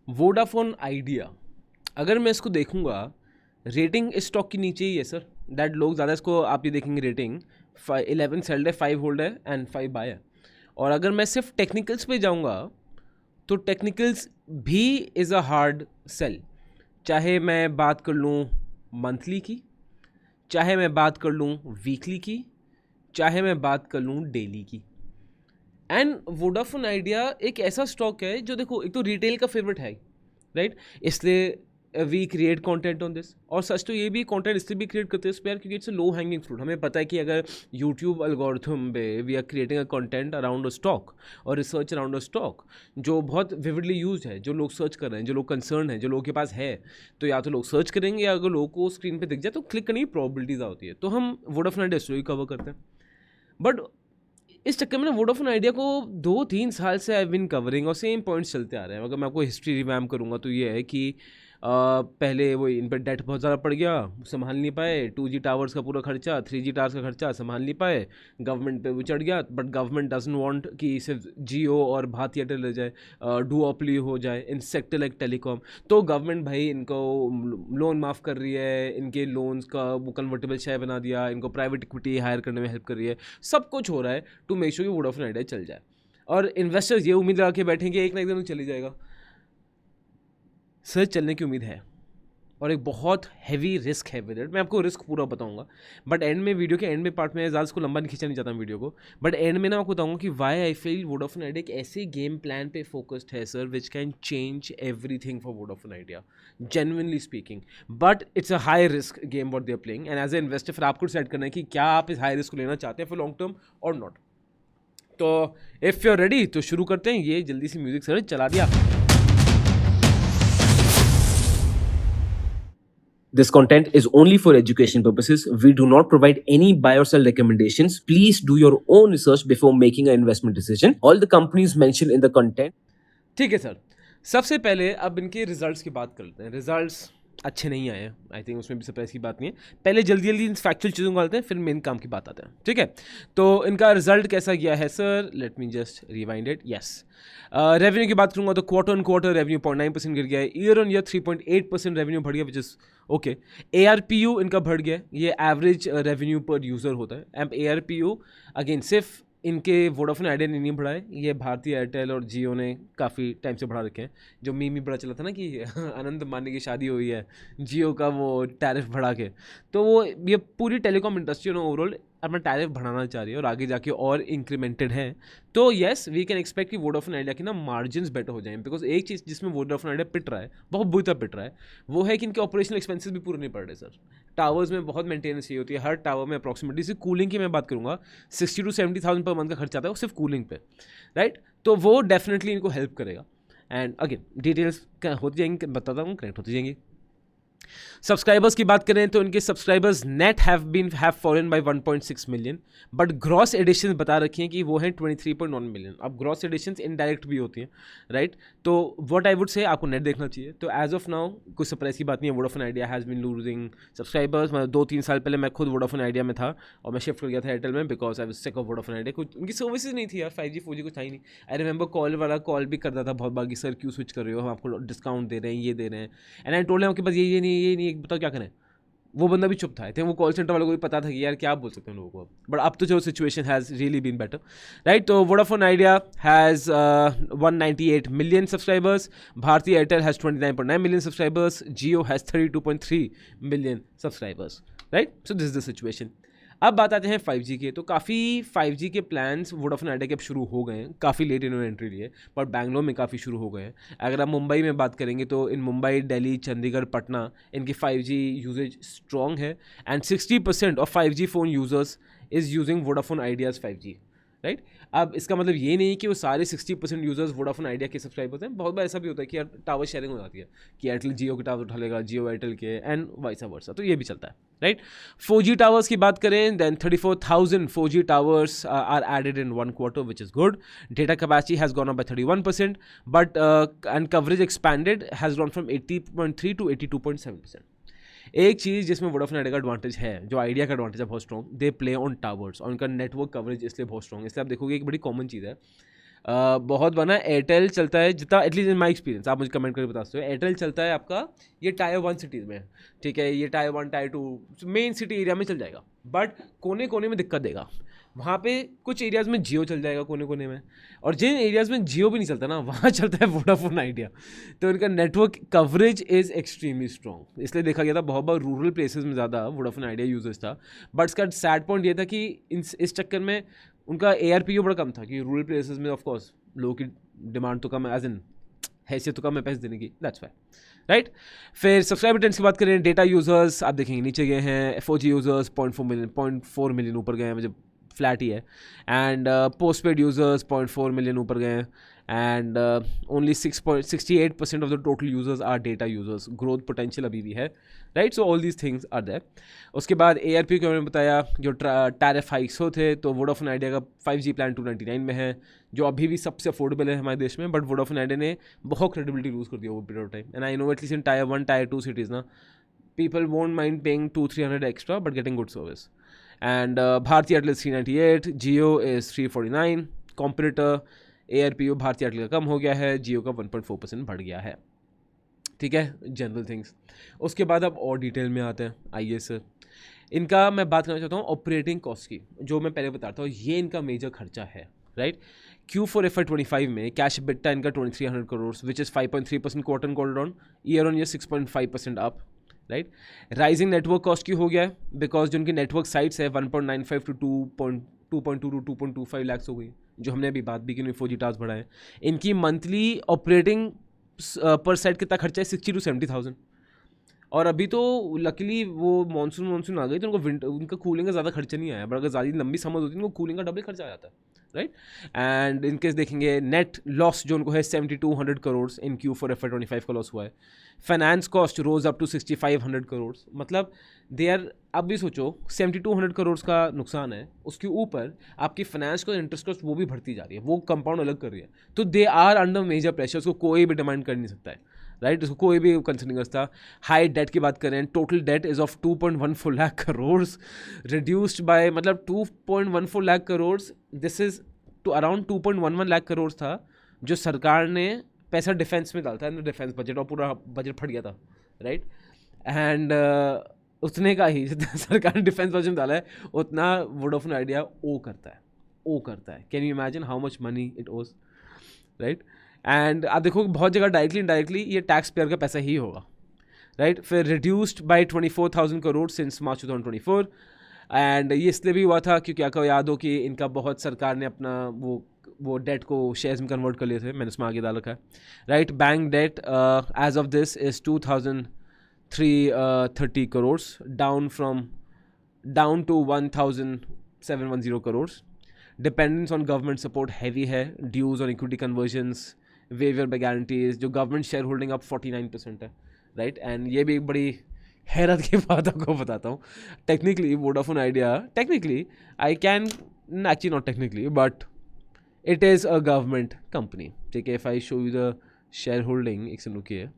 Vodafone idea, अगर मैं इसको देखूंगा, रेटिंग इस स्टॉक की नीचे ही है सर। दैट लोग ज़्यादा इसको आप ये देखेंगे, रेटिंग 11 सेल्ड है, 5 होल्ड है एंड 5 बाय है। और अगर मैं सिर्फ टेक्निकल्स पे जाऊंगा तो टेक्निकल्स भी इज़ अ हार्ड सेल। चाहे मैं बात कर लूँ मंथली की, चाहे मैं बात कर लूँ वीकली की, चाहे मैं बात कर लूँ डेली की। एंड वोडाफोन आइडिया एक ऐसा स्टॉक है जो देखो, एक तो रिटेल का फेवरेट है, राइट? इसलिए we create content on this. और सच तो ये भी कंटेंट इसलिए भी क्रिएट करते हैं इस पर यार, क्योंकि it's a low hanging fruit. हमें पता है कि अगर यूट्यूब एल्गोरिथम पे we are creating a content around a stock और रिसर्च अराउंड अ स्टॉक जो बहुत विविडली यूज है, जो लोग सर्च कर रहे हैं, जो लोग कंसर्न है, जो लोगों के पास है, तो या तो लोग सर्च करेंगे या अगर लोगों को स्क्रीन पे दिख जाए तो क्लिक करने की प्रोबेबिलिटी ज़्यादा होती है। तो हम वोडाफोन आइडिया स्टोरी कवर करते हैं। बट इस चक्कर में ना वोडाफोन आइडिया को 2-3 साल से आई बिन कवरिंग और सेम पॉइंट्स चलते आ रहे हैं। अगर मैं आपको हिस्ट्री रिवैम करूँगा तो ये है कि पहले वो इन पर डेट बहुत ज़्यादा पड़ गया, संभाल नहीं पाए। 2G टावर्स का पूरा खर्चा, 3G टावर्स का खर्चा संभाल नहीं पाए, गवर्नमेंट पे वो चढ़ गया। बट गवर्नमेंट डजंट वांट कि सिर्फ जियो और भारती एयरटेल रह जाए, डुओपली हो जाए इन सेक्टर लाइक टेलीकॉम। तो गवर्नमेंट भाई इनको लोन माफ़ कर रही है, इनके लोन्स का वो कन्वर्टेबल शेयर बना दिया, इनको प्राइवेट इक्विटी हायर करने में हेल्प कर रही है। सब कुछ हो रहा है टू मेक श्योर कि वोडाफोन आइडिया चल जाए। और इन्वेस्टर्स ये उम्मीद लगा के बैठेंगे एक ना एक दिन चली जाएगा। सर चलने की उम्मीद है और एक बहुत हैवी रिस्क है विद इट। मैं आपको रिस्क पूरा बताऊंगा, बट एंड में, वीडियो के एंड में पार्ट में, ज़्यादा इसको लंबा नहीं खींचना नहीं चाहता वीडियो को, बट एंड में ना आपको बताऊंगा कि why I feel Vodafone Idea एक ऐसे गेम प्लान पे फोकस्ड है sir which can change everything for Vodafone Idea, genuinely speaking. But it's a high risk game what they are playing, and as a investor फिर आपको decide करना है कि क्या आप इस हाई रिस्क को लेना चाहते हैं फॉर लॉन्ग टर्म और नॉट। तो इफ़ यू आर रेडी तो शुरू करते हैं। ये जल्दी सी म्यूजिक सर चला दिया। This content is only for education purposes. We do not provide any buy or sell recommendations. Please do your own research before making an investment decision. All the companies mentioned in the content. ठीक है sir, सबसे पहले अब इनके results की बात करते हैं। रिजल्ट्स अच्छे नहीं आए, आई थिंक उसमें भी सरप्राइज की बात नहीं है। पहले जल्दी जल्दी इन फैक्चुअल चीज़ों को आते हैं, फिर मेन काम की बात आते हैं, ठीक है? तो इनका रिजल्ट कैसा गया है sir, let me just rewind it. Yes, revenue की बात करूंगा तो क्वार्टर ऑन क्वार्टर रेवेन्यू 0.9% गिर गया है, ईयर ऑन ईयर 3.8% रेवेन्यू बढ़ गया, विच इज़ ओके। ARPU इनका बढ़ गया, ये एवरेज रेवेन्यू पर यूज़र होता है। एम ARPU अगेन सिर्फ इनके वोडाफोन आइडिया ने नहीं बढ़ाए, ये भारतीय एयरटेल और जियो ने काफ़ी टाइम से बढ़ा रखे हैं। जो मीम बड़ा चला था ना कि आनंद मानी की शादी हुई है जियो का वो टैरिफ बढ़ा के, तो वो ये पूरी टेलीकॉम इंडस्ट्री ने ओवरऑल अपना टैरिफ बढ़ाना चाह रही है और आगे जाके और इंक्रीमेंटेड है। तो येस वी कैन एक्सपेक्ट कि वोडाफोन आइडिया की ना मार्जिन्स बेटर हो जाएंगे, बिकॉज एक चीज़ जिसमें वोडाफोन आइडिया पिट रहा है, बहुत बुरी तरह पिट रहा है, वो है कि इनके ऑपरेशनल एक्सपेंसेस भी पूरे नहीं पड़ रहे सर। टावर्स में बहुत मेंटेनेंस चाहिए होती है, हर टावर में अप्रॉक्सीमेटली, सिर्फ कूलिंग की मैं बात करूँगा 60 to 70,000 पर मंथ का खर्चा आता है वो सिर्फ कूलिंग पे, राइट? तो वो डेफिनेटली इनको हेल्प करेगा। एंड अगेन डिटेल्स होती जाएंगी, बताता हूँ, कनेक्ट होती जाएंगी। सब्सक्राइबर्स की बात करें तो इनके subscribers net have fallen by 1.6 million, but gross addition बता रखी हैं कि वो हैं 23.1 मिलियन। अब ग्रॉस एडिशंस इनडायरेक्ट भी होती हैं, राइट? तो व्हाट आई वुड से आपको नेट देखना चाहिए। तो एज ऑफ नाउ कुछ सरप्राइज की बात नहीं है, Vodafone Idea has been losing subscribers. मतलब 2-3 साल पहले मैं खुद वोडाफोन आइडिया में था और मैं शिफ्ट कर गया था एयरटेल में, because I was sick of Vodafone idea. कुछ उनकी सर्विसेज नहीं थी यार, 5G 4G कुछ था ही नहीं। आई रिमेंबर कॉल वाला कॉल भी करता था बहुत बार कि सर क्यों स्विच कर रहे हो, हम आपको डिस्काउंट दे रहे हैं, ये दे रहे हैं। एंड आई टोल्ड हिम कि बस ये नहीं बताओ क्या करें। वो बंदा भी चुप था। आई थिंक वो कॉल सेंटर वालों को भी पता था कि यार क्या बोल सकते हैं लोगों को। बट अब तो जो situation has really been better, right? तो Vodafone Idea has 198 million subscribers, Bharti Airtel has 29.9 million subscribers, Jio has 32.3 million subscribers, right? So this is the situation. अब बात आते हैं 5G के। तो काफ़ी 5G के प्लान्स वोडाफोन आइडिया के अब शुरू हो गए हैं, काफ़ी लेट इन्होंने एंट्री ली है, पर बैंगलोर में काफ़ी शुरू हो गए हैं। अगर आप मुंबई में बात करेंगे तो इन मुंबई, दिल्ली, चंडीगढ़, पटना इनकी 5G यूजेज स्ट्रॉन्ग है। And 60% of 5G phone users is using Vodafone ideas 5G, right? अब इसका मतलब ये नहीं कि वो सारे 60% यूजर्स वोडाफोन आइडिया के सब्सक्राइबर्स हैं। बहुत बार ऐसा भी होता है कि यार टावर शेयरिंग हो जाती है कि एयरटेल जियो के टावर उठा लेगा, जियो एयरटेल के, एंड वाइसा वर्सा। तो ये भी चलता है, राइट? 4G टावर्स की बात करें then 34,000 4G towers are added in 1 quarter, which is good. Data capacity has gone up by 31%, but and coverage expanded has gone from 80.3 to 82.7%। एक चीज़ जिसमें वोडाफोन आइडिया का एडवांटेज है, जो आइडिया का advantage है बहुत strong, they play on towers, और उनका नेटवर्क कवरेज इसलिए बहुत स्ट्रॉन्ग है। इसलिए आप देखोगे एक बड़ी कॉमन चीज़ है, बहुत बना एयरटेल चलता है जितना, एटलीस्ट इन माई एक्सपीरियंस, आप मुझे कमेंट करके बता सकते हो। एयरटेल चलता है आपका ये टायर 1 सिटीज़ में, ठीक है, ये tyre 1 tyre 2 main city area में चल जाएगा, बट कोने कोने में दिक्कत देगा। वहाँ पे कुछ एरियाज़ में जियो चल जाएगा कोने कोने में, और जिन एरियाज़ में जियो भी नहीं चलता ना, वहाँ चलता है वोडाफोन आइडिया। तो इनका network coverage is extremely strong, इसलिए देखा गया था बहुत बार रूरल प्लेसेस में ज़्यादा वोडाफोन आइडिया यूजर्स था। बट इसका सैड पॉइंट ये था कि इस चक्कर में उनका ARPU बड़ा कम था, कि रूरल प्लेसेस में ऑफकोर्स लोगों की डिमांड तो कम है, एज इन हैसियत तो कम है पैसे देने की, दैट्स वाई, राइट। फिर सब्सक्राइबर ट्रेंड्स की बात करें, डेटा यूजर्स आप देखेंगे नीचे गए हैं, 4G यूजर्स 0.4 मिलियन ऊपर गए हैं, मुझे फ्लैट ही है, and postpaid users 0.4 million ऊपर गए हैं, and only 6.68% of the total users are data users, growth potential अभी भी है, right. So all these things are there. उसके बाद ARPU के मैंने बताया, जो टैरिफ हाइक्स होते तो वोडाफोन आइडिया का 5G प्लान 299 में है, जो अभी भी सबसे अफोर्डेबल है हमारे देश में, बट वोडाफोन आइडिया ने बहुत क्रेडिबिलिटी लूज कर दिया over period of time, and I know at least in tyre 1 tyre 2 cities ना, people won't mind paying 200-300 extra but getting good service. And Bharti Airtel is 398, Jio is 349, competitor ARPU Bharti Airtel का कम हो गया है, Jio का 1.4% बढ़ गया है, ठीक है, जनरल थिंग्स। उसके बाद अब और डिटेल में आते हैं, आइए सर। इनका मैं बात करना चाहता हूँ ऑपरेटिंग कॉस्ट की, जो मैं पहले बताता हूँ, ये इनका मेजर खर्चा है, राइट। Q4 FY25 में कैश EBITDA इनका 2300 crore, which is 5.3% quarter quarter down, year on year 6.5% up, right. Rising network cost क्यों हो गया है, बिकॉज जो उनकी नेटवर्क साइट्स है 1.95 टू 2.2 टू 2.25 लैक्स हो गई, जो हमने अभी बात भी की, 4G टावर्स बढ़ाए। इनकी मंथली ऑपरेटिंग पर साइड कितना खर्चा है, 60 to 70,000, और अभी तो लकीली वो मानसून आ गई, तो उनका कूलिंग का ज़्यादा खर्चा नहीं आया, बट अगर ज़्यादा लंबी समझ होती है उनको कूलिंग का डबल खर्चा आ जाता है, राइट। एंड इनकेस देखेंगे नेट लॉस जो उनको है 7200 करोड़ इन Q4 FY25 का लॉस हुआ है। Finance cost rose up to 6500 crore, मतलब दे आर, अब भी सोचो 7200 करोड़ का नुकसान है, उसके ऊपर आपकी फाइनेंस को इंटरेस्ट कॉस्ट वो भी बढ़ती जा रही है, वो कंपाउंड अलग कर रही है, तो they are under major pressure, उसको कोई भी डिमांड कर नहीं सकता है, राइट, उसको कोई भी कंसिडर नहीं करता। हाई डेट की बात करें, total debt is of 2.14 lakh crore, reduced by, मतलब 2.14 lakh crore, this is to around 2.11 lakh crore था जो सरकार ने पैसा डिफेंस में डालता है, डिफेंस बजट, और पूरा बजट फट गया था, राइट। एंड उतने का ही जितना सरकार ने डिफेंस बजट में डाला है, उतना वोडाफोन आइडिया ओ करता है। Can you imagine how much money it ओज, राइट। एंड आप देखो बहुत जगह डायरेक्टली इनडायरेक्टली ये टैक्स पेयर का पैसा ही होगा, राइट। फिर reduced by 24,000 crore since March 2024, and ये इसलिए भी हुआ था क्योंकि आपको याद हो कि इनका बहुत सरकार ने अपना वो डेट को शेयर्स में कन्वर्ट कर लिए थे, मैंने उसमें आगे डाल रखा है, right. Bank debt as of this is 2,330 crore, down to 1,710 crore. Dependence on government support heavy है, dues on equity conversions, waiver by guarantees, जो गवर्नमेंट शेयर होल्डिंग अब 49% है, राइट। एंड ये भी एक बड़ी हैरत की बात आपको बताता हूँ, technically Vodafone Idea, technically I can actually not technically but it is a government company, ठीक है। If I show you the shareholding, एक सेकंड रुकिए,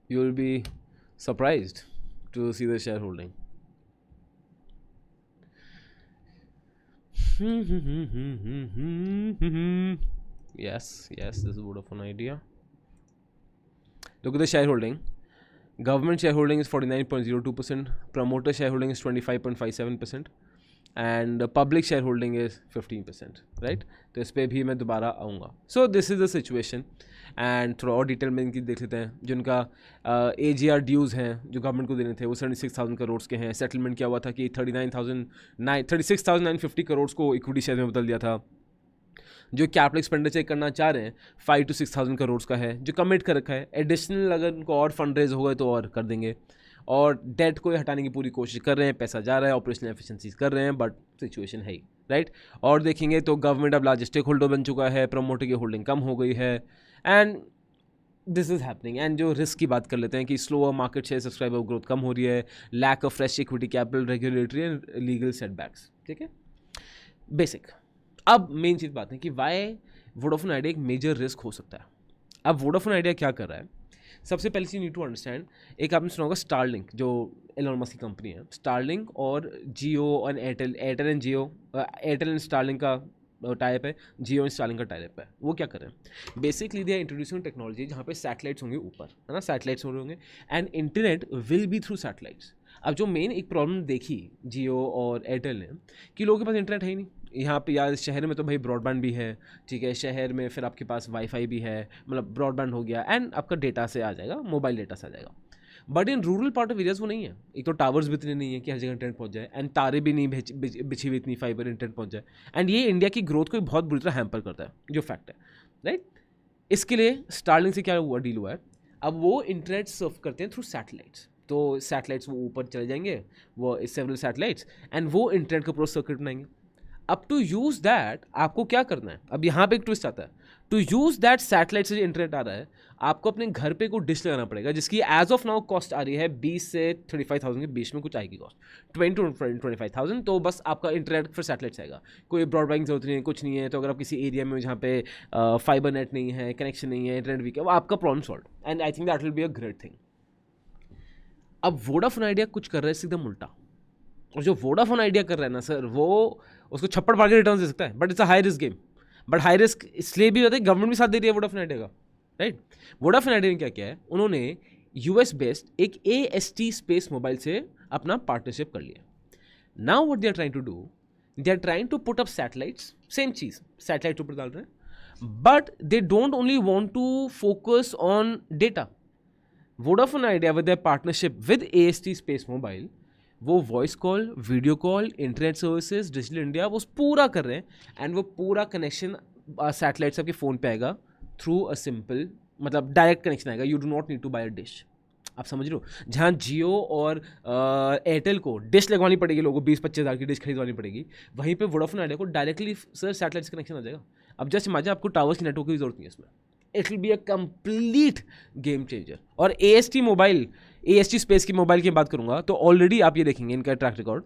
you will be surprised to see the shareholding. Yes, this is Vodafone Idea. Look at the shareholding. Government shareholding is 49.02%, promoter shareholding is 25.57%, and public shareholding is 15%, right? तो इस पर भी मैं दोबारा आऊँगा। So this is the situation, and थोड़ा और detail में इनकी देख लेते हैं। जो उनका AGR ड्यूज़ हैं जो गवर्नमेंट को देने थे, वो 76,000 करोड़ के हैं। सेटलमेंट क्या हुआ था कि 36,950 करोड़ को इक्विटी शेयर में बदल दिया था। जो कैपिटल एक्सपेंडिचर करना चाह रहे हैं 5 to 6,000 करोड़ का है, जो कमिट कर रखा है। एडिशनल अगर उनको और फंड रेज होगा तो और कर देंगे, और डेट को हटाने की पूरी कोशिश कर रहे हैं, पैसा जा रहा है, ऑपरेशनल एफिशिएंसीज कर रहे हैं, बट सिचुएशन है ही, राइट। और देखेंगे तो गवर्नमेंट अब लार्जेस्ट स्टेक होल्डर बन चुका है, प्रमोटर की होल्डिंग कम हो गई है, and this is happening. And जो रिस्क की बात कर लेते हैं कि slower market share, subscriber growth कम हो रही है, lack of fresh equity capital, regulatory and legal setbacks, ठीक है, बेसिक। अब मेन चीज़ बात है कि वाई वोडाफोन आइडिया एक मेजर रिस्क हो सकता है। अब वोडाफोन आइडिया क्या कर रहा है, सबसे पहले चीज नीड टू अंडरस्टैंड, एक आपने सुना होगा स्टारलिंक, जो एलोन मस्क की कंपनी है। स्टारलिंक और जियो और Airtel and Jio, Airtel and Starlink का टाइप है, जियो स्टारलिंक का टाइप है। वो क्या कर रहे हैं, basically they are introducing technology जहाँ पे सैटेलाइट्स होंगे ऊपर, है ना, सैटेलाइट्स होंगे and internet will be through satellites. अब जो मेन एक प्रॉब्लम देखी जियो और एयरटेल ने कि लोगों के पास इंटरनेट है ही नहीं यहाँ पे, यार शहर में तो भाई ब्रॉडबैंड भी है, ठीक है, शहर में फिर आपके पास वाईफाई भी है, मतलब ब्रॉडबैंड हो गया एंड आपका डेटा से आ जाएगा, मोबाइल डेटा से आ जाएगा। But in rural part of areas वो नहीं है, एक तो टावर्स भी इतने नहीं है कि हर जगह इंटरनेट पहुंच जाए एंड तारे भी नहीं बिछी हुई इतनी फाइबर इंटरनेट पहुंच जाए, एंड ये इंडिया की ग्रोथ को बहुत बुरी तरह हैम्पर करता है, जो फैक्ट है, राइट। इसके लिए स्टारलिंक से क्या हुआ, डील हुआ है, अब वो इंटरनेट सर्व करते हैं थ्रू सैटेलाइट्स। तो सैटेलाइट्स वो ऊपर चले जाएंगे, वो सेवरल सैटेलाइट्स, एंड वो इंटरनेट का पूरा सर्किट बनाएंगे। अब टू यूज़ दैट आपको क्या करना है, अब यहाँ पे एक ट्विस्ट आता है, टू यूज़ दैट सैटेलाइट से जो इंटरनेट आ रहा है, आपको अपने घर पे कोई डिश लगाना पड़ेगा जिसकी एज ऑफ नाउ कॉस्ट आ रही है 20 से 35,000 के बीच में कुछ आएगी कॉस्ट, 20 to 25,000। तो बस आपका इंटरनेट फिर सैटेलाइट आएगा, कोई ब्रॉडबैंड जरूरत नहीं है, कुछ नहीं है। तो अगर आप किसी एरिया में जहाँ पे फाइबर नेट नहीं है, कनेक्शन नहीं है, इंटरनेट वीक है, वो आपका problem solve, and I think that will be a great thing. अब वोडाफोन आइडिया कुछ कर रहा है एकदम उल्टा, और जो वोडाफोन आइडिया कर रहा है ना सर, वो उसको छप्पड़ मार के रिटर्न दे सकता है, but it's a high risk game. But high risk इसलिए भी होता है, गवर्नमेंट भी साथ दे रही है वोडाफोन आइडिया का, राइट। वोडाफोन आइडिया ने क्या किया है, उन्होंने यूएस बेस्ड एक AST स्पेस मोबाइल से अपना पार्टनरशिप कर लिया। Now what they are trying to do, they are trying to put up satellites, same चीज सैटेलाइट ऊपर डाल रहे हैं, but they don't only want to focus on data. Vodafone Idea with their partnership with AST space mobile, वो voice call, video call, internet services, digital India, वो पूरा कर रहे हैं, एंड वो पूरा कनेक्शन सैटेलाइट से आपके फ़ोन पे आएगा थ्रू अ सिंपल, मतलब डायरेक्ट कनेक्शन आएगा, you do not need to buy a dish. आप समझ रहे हो, जहाँ जियो और एयरटेल को डिश लगवानी पड़ेगी, लोगों को 20-25 हज़ार की डिश खरीदवानी पड़ेगी, वहीं पे वोडाफोन आइडिया को डायरेक्टली सर सैटेलाइट से कनेक्शन आ जाएगा। अब जस्ट इमेजिन, आपको टावर्स की नेटवर्क की जरूरत नहीं है इसमें, it will be a complete game changer. और AST मोबाइल, AST स्पेस की मोबाइल की बात करूंगा तो ऑलरेडी आप ये देखेंगे इनका ट्रैक रिकॉर्ड,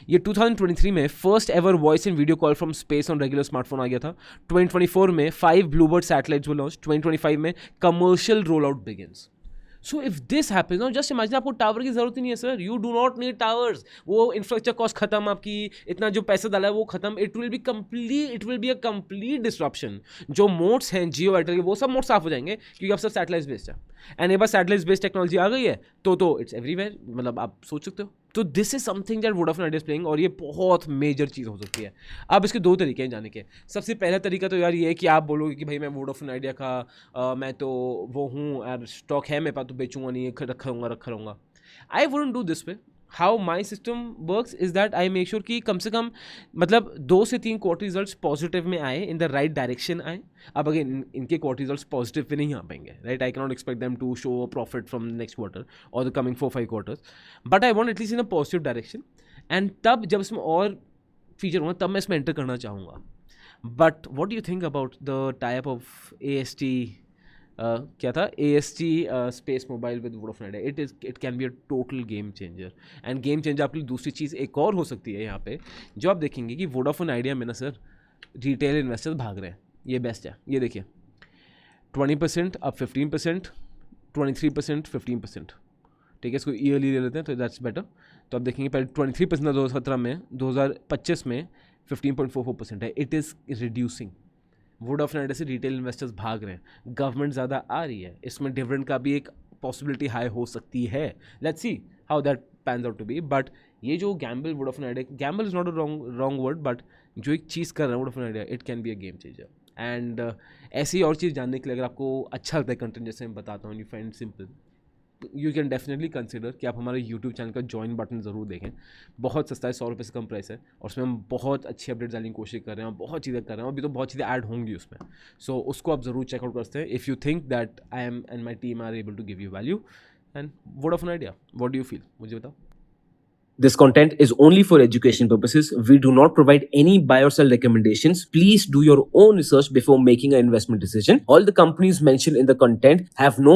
ये 2023 में first ever voice and video call from space on regular smartphone आ गया था। 2024 में 5 ब्लूबर्ड सैटेलाइट्स वो लॉन्च, 2025 में commercial roll out begins. So if this happens now, just imagine, आपको टावर की जरूरत ही नहीं है sir, you do not need towers, वो इंफ्रास्ट्रक्चर कॉस्ट खत्म, आपकी इतना जो पैसा डाला है वो खत्म, it will be a complete disruption. जो मोड्स हैं जियो एयरटेल के, वो सब मोड्स साफ हो जाएंगे, क्योंकि अब सब सैटेलाइट बेस्ड है, एंड एक बार सैटेलाइट बेस्ड टेक्नोलॉजी आ गई है तो इट्स एवरीवेयर, मतलब आप सोच सकते हो। तो this is something that Vodafone idea is playing, और ये बहुत मेजर चीज़ हो सकती है। अब इसके दो तरीके हैं जाने के। सबसे पहला तरीका तो यार ये है कि आप बोलोगे कि भाई मैं वोडाफोन आइडिया का मैं तो वो हूँ यार, स्टॉक है मेरे पास तो बेचूंगा नहीं, रखा रहूँगा। I wouldn't do this way. How my system works is that I make sure कि कम से कम मतलब 2 से 3 क्वार्टर रिजल्ट्स पॉजिटिव में आए, इन द राइट डायरेक्शन आए। अब अगेन इनके क्वार्टर रिजल्ट्स पॉजिटिव पे नहीं आ पाएंगे, right, I can not expect them to show a profit from next quarter और the coming 4-5 quarters, but I want at least in a positive direction, and तब जब इसमें और फीचर होगा तब मैं इसमें एंटर करना चाहूँगा। But what do you think about the type of AST, क्या था, AST space mobile with Vodafone Idea? It can be a total game changer, end game changer आपके लिए दूसरी चीज़ एक और हो सकती है यहाँ पे, जो आप देखेंगे कि वोडाफोन आइडिया में ना सर रिटेल इन्वेस्टर्स भाग रहे हैं, ये बेस्ट है। ये देखिए 20% अब 15%, 23%, 15%, ठीक है, इसको ईयरली ले लेते हैं तो दैट्स बेटर। तो आप देखेंगे पहले 23% था 2017 में, 2025 में 15.44% है, it is reducing. Vodafone idea से रिटेल इन्वेस्टर्स भाग रहे हैं, गवर्नमेंट ज़्यादा आ रही है, इसमें डिविडेंड का भी एक पॉसिबिलिटी हाई हो सकती है। Let's see how that pans out to be. But ये जो gamble Vodafone Idea, gamble is not a wrong word, but जो एक चीज़ कर रहा है Vodafone Idea, it can be a game changer. And ऐसी और चीज़ जानने के लिए अगर आपको अच्छा लगता है कंटेंट, जैसे मैं बताता हूँ, you find simple, you can definitely consider कि आप हमारे यूट्यूब चैनल का ज्वाइन बटन ज़रूर देखें। बहुत सस्ता है, 100 रुपये से कम प्राइस है, और उसमें हम बहुत अच्छी अपडेट डालने की कोशिश कर रहे हैं, बहुत चीज़ें कर रहे हैं, अभी तो बहुत चीज़ें ऐड होंगी उसमें। सो उसको आप ज़रूर चेकआउट करते हैं if you think that I am and my team are able to give you value. And Vodafone Idea, what do you feel, मुझे बताओ। This content is only for education purposes. We do not provide any buy or sell recommendations. Please do your own research before making an investment decision. All the companies mentioned in the content have no